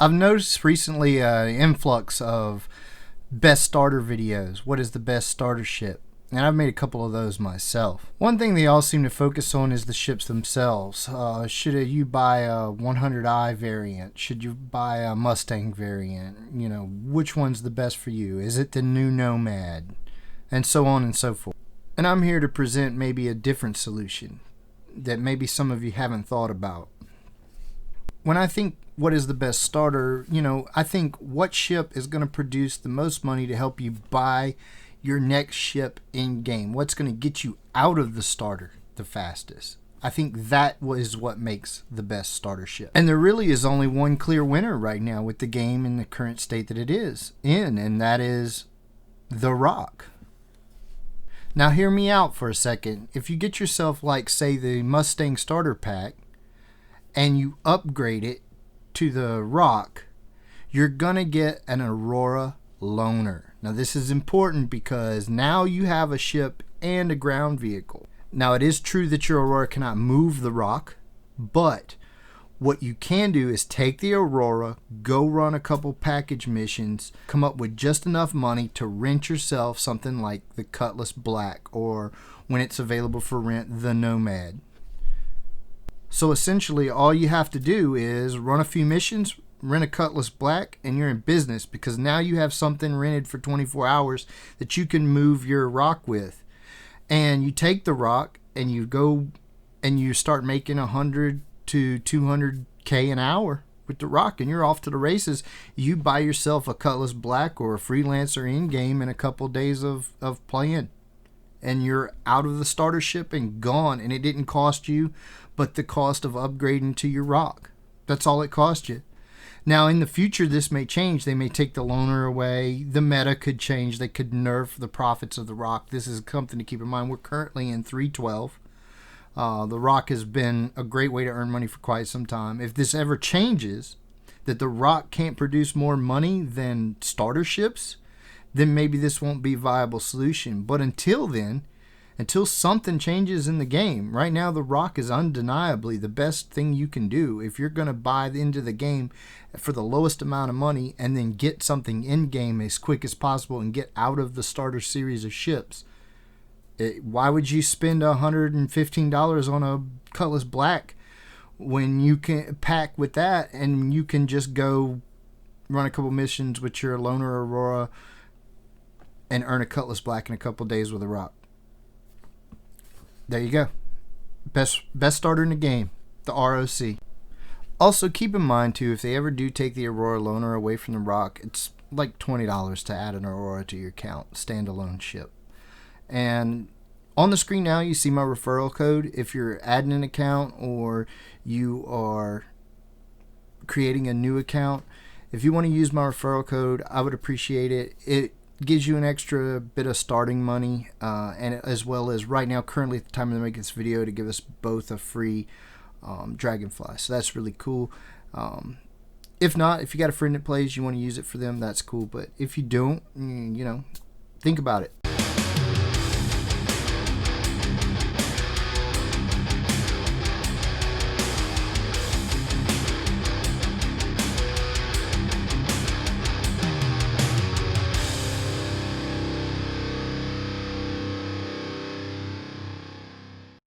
I've noticed recently an influx of best starter videos. What is the best starter ship? And I've made a couple of those myself. One thing they all seem to focus on is the ships themselves. Should you buy a 100i variant? Should you buy a Mustang variant? You know, which one's the best for you? Is it the new Nomad? And so on and so forth. And I'm here to present maybe a different solution that maybe some of you haven't thought about. When I think what is the best starter, I think what ship is going to produce the most money to help you buy your next ship in game. What's going to get you out of the starter the fastest. I think that is what makes the best starter ship. And there really is only one clear winner right now with the game in the current state that it is in, and that is the ROC. Now hear me out for a second. If you get yourself like, say, the Mustang starter pack and you upgrade it to the ROC, you're gonna get an Aurora loaner. Now this is important because now you have a ship and a ground vehicle. Now it is true that your Aurora cannot move the ROC, but what you can do is take the Aurora, go run a couple package missions, come up with just enough money to rent yourself something like the Cutlass Black, or when it's available for rent, the Nomad. So essentially all you have to do is run a few missions, rent a Cutlass Black, and you're in business, because now you have something rented for 24 hours that you can move your ROC with. And you take the ROC and you go and you start making 100 to 200k an hour with the ROC, and you're off to the races. You buy yourself a Cutlass Black or a Freelancer in game in a couple days of playing, and you're out of the starter ship and gone, and it didn't cost you but the cost of upgrading to your ROC. That's all it cost you. Now in the future this may change. They may take the loaner away. The meta could change. They could nerf the profits of the ROC. This is something to keep in mind. We're currently in 3.12. The ROC has been a great way to earn money for quite some time. If this ever changes, that the ROC can't produce more money than starter ships, then maybe this won't be a viable solution. But until then, until something changes in the game, right now the ROC is undeniably the best thing you can do if you're going to buy into the game for the lowest amount of money and then get something in game as quick as possible and get out of the starter series of ships. Why would you spend $115 on a Cutlass Black when you can pack with that and you can just go run a couple missions with your loaner Aurora and earn a Cutlass Black in a couple days with a ROC? There you go. Best starter in the game, the ROC. Also keep in mind too, if they ever do take the Aurora loaner away from the ROC, it's like $20 to add an Aurora to your account, standalone ship. And on the screen now you see my referral code. If you're adding an account or you are creating a new account, if you want to use my referral code, I would appreciate it. It gives you an extra bit of starting money, and as well as right now, currently at the time of making this video, to give us both a free Dragonfly. So that's really cool. If not, if you got a friend that plays, you want to use it for them, that's cool. But if you don't, think about it.